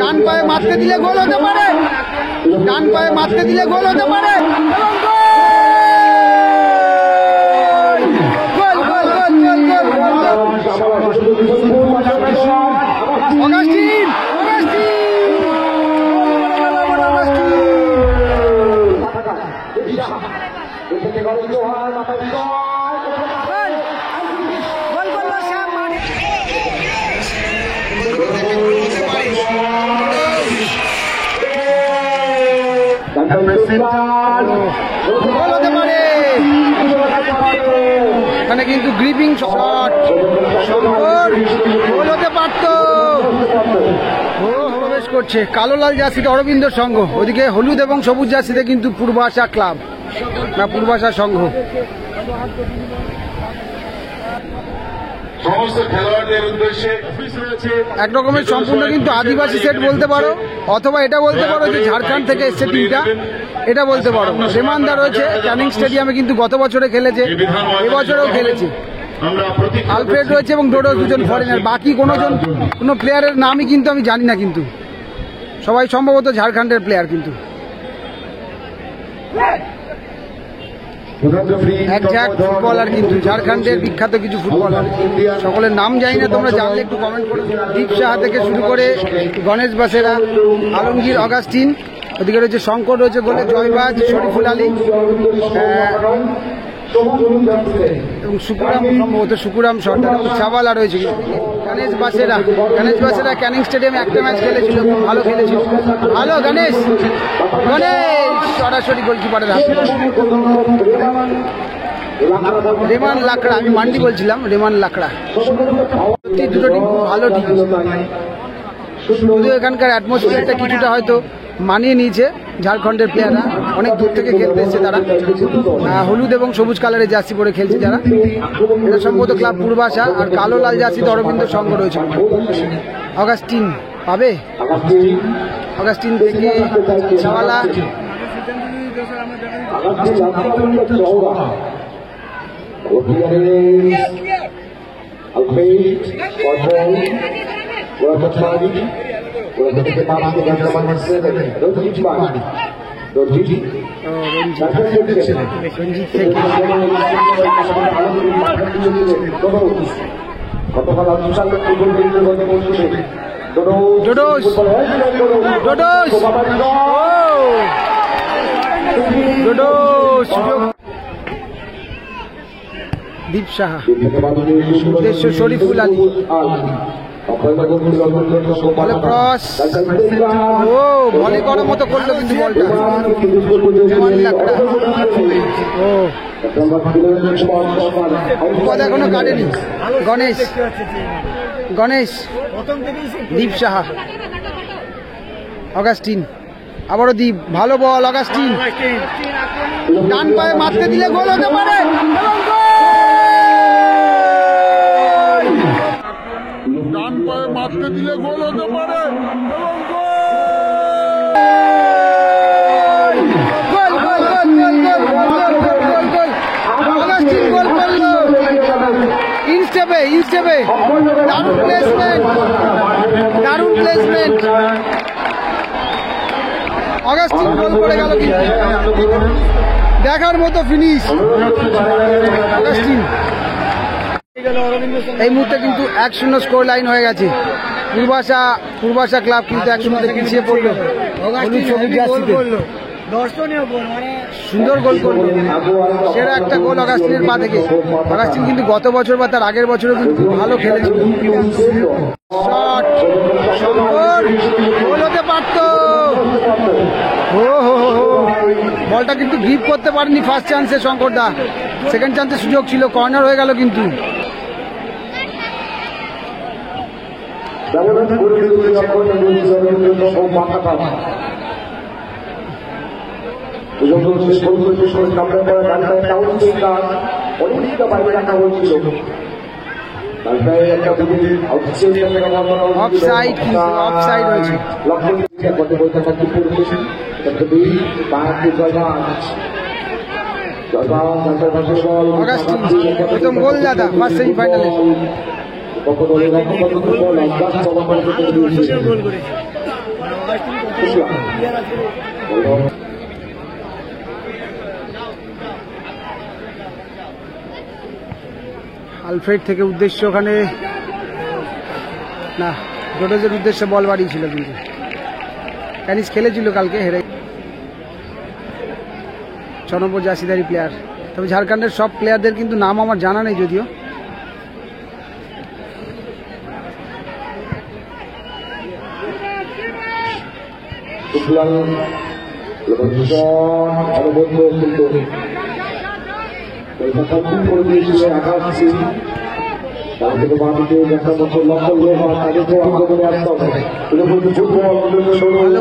ডান পায়ে মারতে দিলে গোল হতে পারে, ডান পায়ে মারতে দিলে গোল হতে পারে এবং গোল গোল গোল গোল গোল অগাস্টিন এখানে কিন্তু গ্রিপিং শট গোল হতে পারত। প্রবেশ করছে কালো লাল জার্সিতে অরবিন্দ সংঘ, ওদিকে হলুদ এবং সবুজ জার্সিতে কিন্তু পূর্বাশা ক্লাব না পূর্বাশা সংঘ। এক রকমের সম্পূর্ণ কিন্তু আদিবাসী সেট বলতে পারো, অথবা এটা বলতে পারো যে ঝাড়খণ্ড থেকে এসছে টিমটা, এটা বলতে পারো। রেমানদা রয়েছে ক্যানিং স্টেডিয়ামে, কিন্তু গত বছরে খেলেছে, এবছরেও খেলেছে। আলফ্রেড রয়েছে এবং ডোডো দুজন ফরেনার, বাকি কোনো প্লেয়ারের নামই কিন্তু আমি জানি না, কিন্তু সবাই সম্ভবত ঝাড়খণ্ডের প্লেয়ার। কিন্তু একজ্যাক্ট ফুটবলার, কিন্তু ঝাড়খণ্ডের বিখ্যাত কিছু ফুটবলার, সকলের নাম জানি না, তোমরা জানলে একটু কমেন্ট করো। দীপ সাহা থেকে শুরু করে গণেশ বাসেরা, আলমগীর, অগাস্টিন, ওদিকে রয়েছে শঙ্কর রয়েছে গোলে, জয়বাজ, শরীফুল আলী এবং সুকুরাম, সম্ভবত সুকুরাম সর্দার, চাওয়ালা রয়েছে। গণেশ বাসেরা ক্যানিং স্টেডিয়ামে একটা ম্যাচ খেলেছিল, ভালো খেলেছিল, ভালো গণেশ সরাসরি গোলকিপারের হাতে। রেমান লাকড়া, আমি মান্ডি বলছিলাম, রেমান লাকড়া। সত্যি দুটো টিম খুব ভালো টিম, যদিও এখানকার অ্যাটমসফিয়ারটা কিছুটা হয়তো মানিয়ে নিয়েছে ঝাড়খণ্ডের প্লেয়াররা, অনেক দূর থেকে খেলতে এসছে তারা। হলুদ এবং সবুজ কালারের জার্সি পরে খেলছে যারা, এটা সম্ভবত ক্লাব পূর্বাশা। আর কালো লাল জার্সিতে অরবিন্দ সংঘ রয়েছে। অগাস্টিন পাবে, অগাস্টিন থেকে চাওয়ালা, দীপ সাহা, উদ্দেশ্য শরীফুল আলী, বলে ক্রস, ও ভলি করার মতো করলো কিন্তু বলটা। ও পদ এখনো কাটেনি। গণেশ, দীপ সাহা, অগাস্টিন, আবারও দীপ, ভালো বল অগাস্টিন, ডান পায়ে মারতে দিলে গোল হতে পারে এবং ডান পায়ে মারতে দিলে গোল হতে পারে ইনস্টেপে দারুণ প্লেসমেন্ট, অগাস্টিন গোল করে গেল, কিন্তু দেখার মতো ফিনিশ অগাস্টিন। এই মুহূর্তে কিন্তু 1-0 স্কোর লাইন হয়ে গেছে। পূর্বাশা ক্লাব কিন্তু 1-0 পিছিয়ে পড়লো। সুন্দর গোল করলো, সেরা একটা গোল অগাস্টিনের পা থেকে। অগাস্টিন কিন্তু গত বছর বা তার আগের বছরও কিন্তু ভালো খেলেছিল। গোল হতে পারত, বলটা কিন্তু গ্রিপ করতে পারেনি ফার্স্ট চান্সে শঙ্করদা, সেকেন্ড চান্সে সুযোগ ছিল, কর্নার হয়ে গেল কিন্তু। অফসাইড হয়েছে। প্রথম গোল দাদা ফার্স্ট সেমিফাইনালে। আলফ্রেড থেকে উদ্দেশ্য ওখানে না, ডোডোজের উদ্দেশ্যে বল বাড়িয়েছিল, কিন্তু ক্যানিস খেলেছিল কালকে, হেরে 6 নম্বর জার্সিধারী প্লেয়ার। তবে ঝাড়খণ্ডের সব প্লেয়ারদের কিন্তু নাম আমার জানা নেই যদিও। ভালো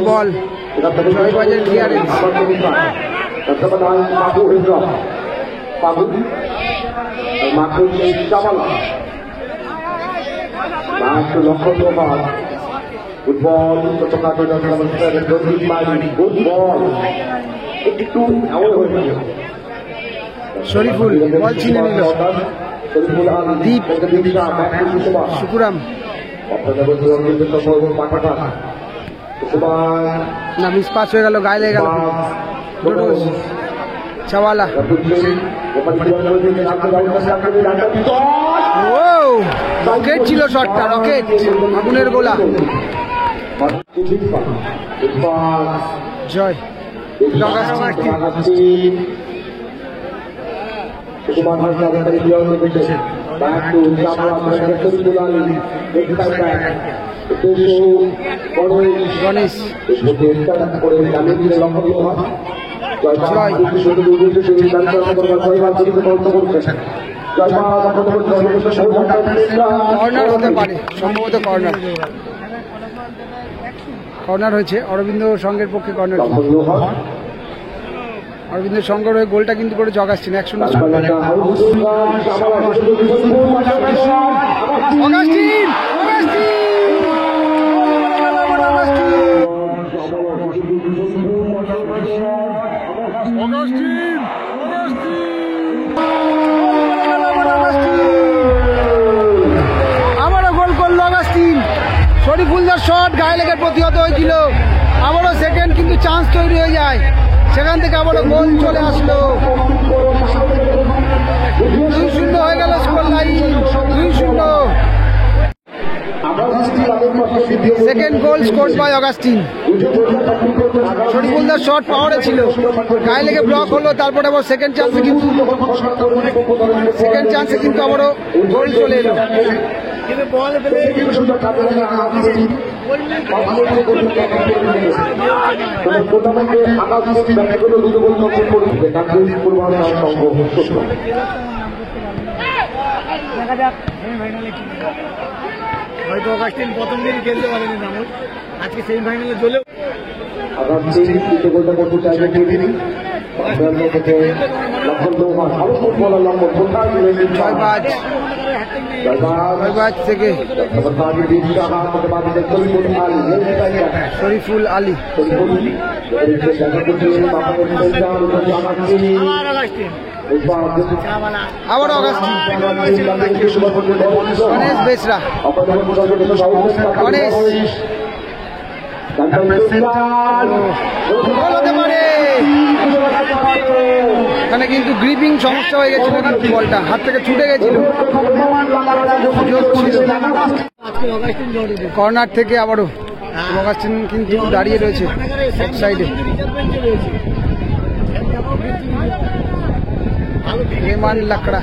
বল, জয়বাজের ক্লিয়ারেন্স। শরীফুল বল ছিনে নিল, দীপ শুকুরাম না, মিস পাস হয়ে গেল, গায়ে লেগে গেল। ডোডোজ চাওয়ালা, ও রকেট ছিল শটটা, রকেট, আগুনের গোলা। জয় গণেশ, কর্নার হতে পারে, সম্ভবত কর্নার, কর্নার হয়েছে অরবিন্দ সংঘের পক্ষে। কর্নার, অরবিন্দ সংঘের হয়ে গোলটা কিন্তু করে জগাচ্ছেন 1-0। আবারও গোল করলো অগাস্টিন। শরীফুলদার শট গায়ে লেগে প্রতিহত হয়েছিল, আবারও সেকেন্ড কিন্তু চান্স তৈরি হয়ে যায়, সেখান থেকে আবারও গোল চলে আসলো। 2-0 হয়ে গেল score line, 2-0। Second goal score by Augustine. শরীফুলদার শট পাওয়ারে ছিল, গায়ে লেগে ব্লক হলো, তারপরে আবার সেকেন্ড চান্সে কিন্তু আবারও গোল চলে এলো। হয়তো অগাস্টিন প্রথম দিনই খেলতে পারেনি, নামল আজকে সেমিফাইনালে চলেও থেকে শরীফুল আলী। আবার অগাস্টিন, গণেশ বেসরা, গণেশ হতে পারে। এখানে কিন্তু গ্রিপিং সমস্যা হয়ে গেছিল, কিন্তু বলটা হাত থেকে ছুটে গেছিল, সুযোগ ছিল। কর্নার থেকে আবারও অগাস্টিন কিন্তু দাঁড়িয়ে রয়েছে এক সাইডে। রেমান লাকড়া,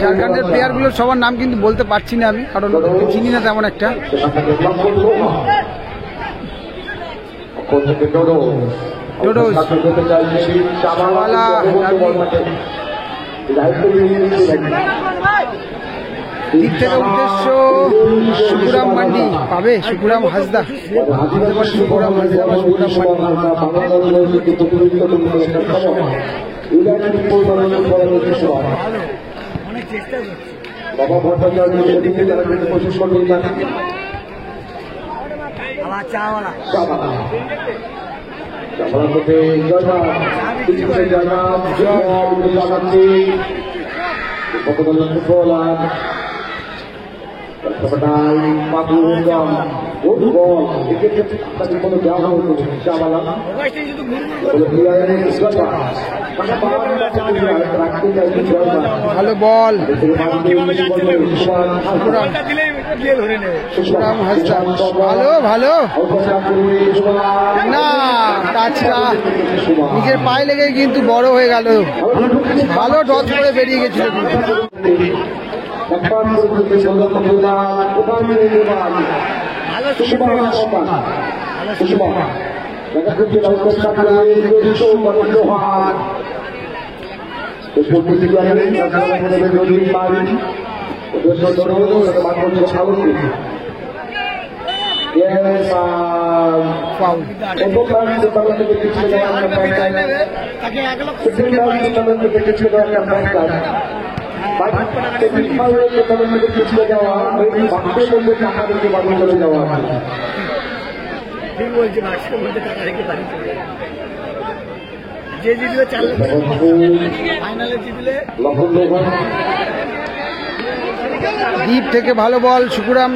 ঝাড়খণ্ডের প্লেয়ার গুলোর সবার নাম কিন্তু বলতে পারছি না আমি, কারণ চিনি না তেমন একটা। ডোডোজ চাওয়ালা, দিক থেকে উদ্দেশ্য শুকুরাম মান্ডি পাবে, শুকুরাম হাসদা, শুকুরাম হাসদা বা শুকুরাম মান্ডি। ভালো বল ভালো ভালো না, টাচটা নিজের পায়ে লেগে কিন্তু বড় হয়ে গেল। ভালো টচ করে বেরিয়ে গেছিল যে জিতলে ফাইনালে জিতলে দ্বীপ থেকে ভালো বল সুকুরাম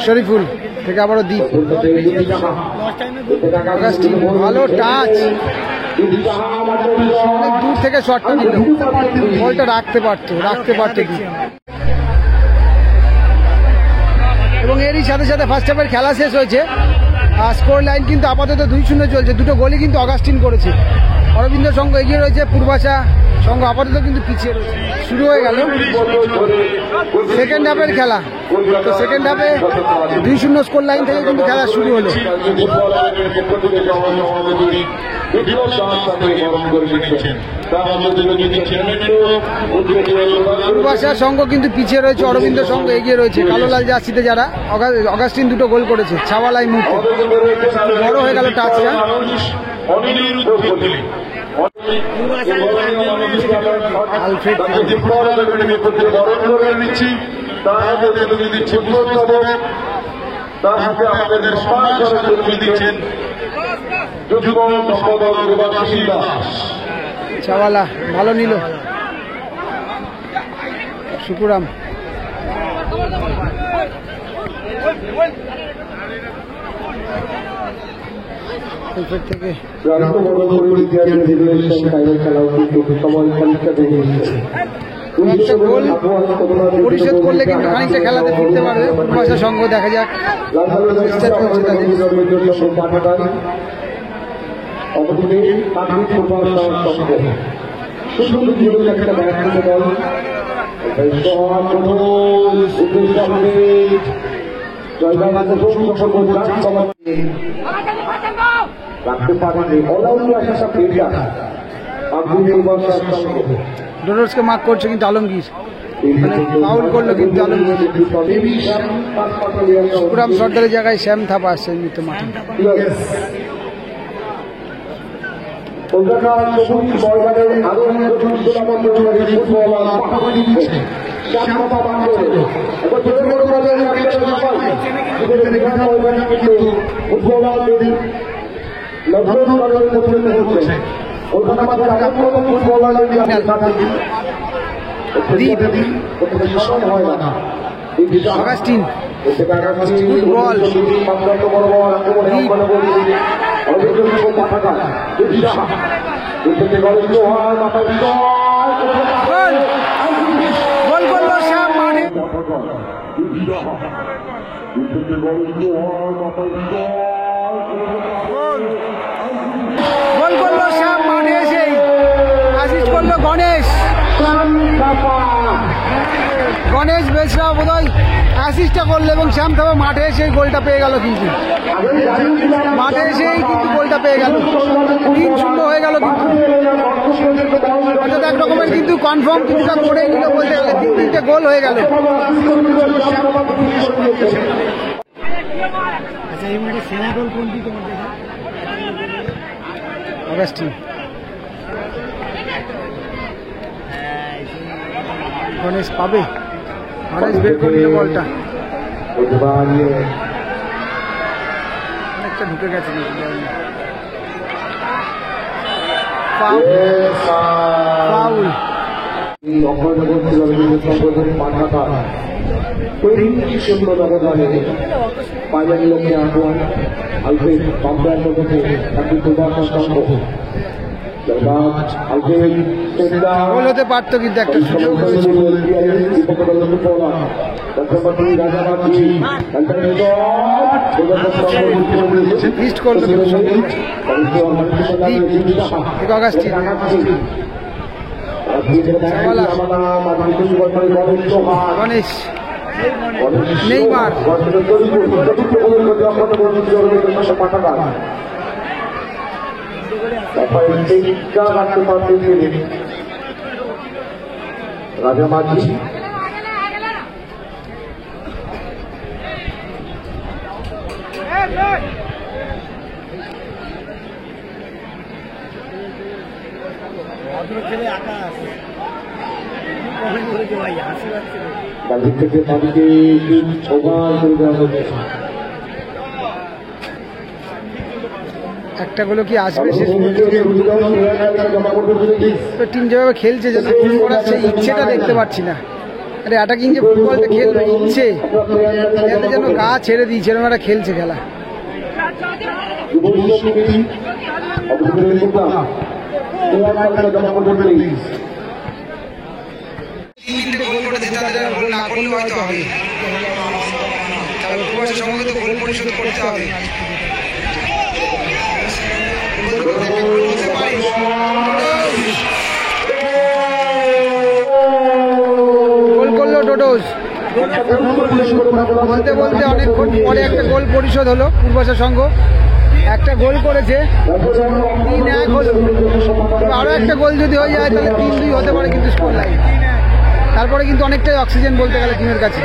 শরীফুল থেকে আবারও দ্বীপ ভালো টাচ অনেক দূর থেকে শটটা নিল, বলটা রাখতে পারতো এবং এরই সাথে সাথে ফার্স্ট হাফের খেলা শেষ হয়েছে। আর স্কোর লাইন কিন্তু আপাতত 2-0 চলছে। দুটো গোলই কিন্তু অগাস্টিন করেছে। অরবিন্দ সংঘ এগিয়ে রয়েছে, পূর্বাশা সংঘ আপাতত কিন্তু পিছিয়ে রয়েছে। শুরু হয়ে গেল সেকেন্ড হাফের খেলা। তো সেকেন্ড হাফে 2-0 স্কোর লাইন থেকে কিন্তু খেলা শুরু হলো। পূর্বাশা সংঘ কিন্তু পিছিয়ে রয়েছে, অরবিন্দ সংঘ এগিয়ে রয়েছে। কালো লাল জার্সিতে যারা অগাস্টিন দুটো গোল করেছে। ছাওয়ালাই মুহূর্তে বড় হয়ে গেল টাচটা। চাওয়ালা ভালো নিল সুকুরাম। থেকে পরিশোধ করলে কিন্তু খানিকটা খেলাতে ফিরতে পারবে পূর্বাশা সংঘ। দেখা যাক ডোনার্সকে মার্ক করছে কিন্তু আলমগীর, ফাউল করলো কিন্তু আলমগীর। সুকুরাম সর্দারের জায়গায় শ্যাম থাপা আসছে মৃত মাঠে। অগাস্টিন বল গোল করলো শ্যাম মাঠে। গোল করলো শ্যাম মাঠে এসেই অ্যাসিস্ট করলো গণেশ। গণেশ বেশরা বোধহয় অ্যাসিস্টটা করলো এবং শ্যাম থাপা মাঠে এসে গোলটা পেয়ে গেল। কিন্তু মাঠে এসেই কিন্তু গোলটা পেয়ে গেল। 3-0 হয়ে গেল কিন্তু অর্থাৎ এক রকমের কিন্তু কনফার্ম কিছুটা করেই নিল বলতে গেলে। 3-3টে গোল হয়ে গেল। আচ্ছা এই মাঠে সেরা গোল কোনটি তোমার দেখা? অগাস্টিন গণেশ পাবে, গণেশ বের করে নিল বলটা, অনেকটা ঢুকে গেছে ফাউল। গোল হতে পারতো কিন্তু একটা সুযোগ হয়েছে। লিস্ট করলো অগাস্টিন, গণেশ, নেইমার, রাজা মাঝি বাড়ি থেকে বাড়িতে সবাই করে দেওয়া হয়েছে। একটা গোল কি আসবে শেষ টিম যেভাবে খেলছে, যেন গোল করার সেই ইচ্ছেটা দেখতে পাচ্ছি না। আরে অ্যাটাকিং যে ফুটবলটা খেলবে ইচ্ছে, এতে যেন গা ছেড়ে দিয়েছে, এরকম একটা খেলছে খেলা। গোল করলো টোটোস, বলতে বলতে অনেকক্ষণ পরে একটা গোল পরিশোধ হলো। পূর্বাশা সংঘ একটা গোল করেছে, 3-1 হলো। আরো একটা গোল যদি হয়ে যায় তাহলে 3-2 হতে পারে কিন্তু স্কোর লাইন। তারপরে কিন্তু অনেকটাই অক্সিজেন বলতে গেলে টিমের কাছে।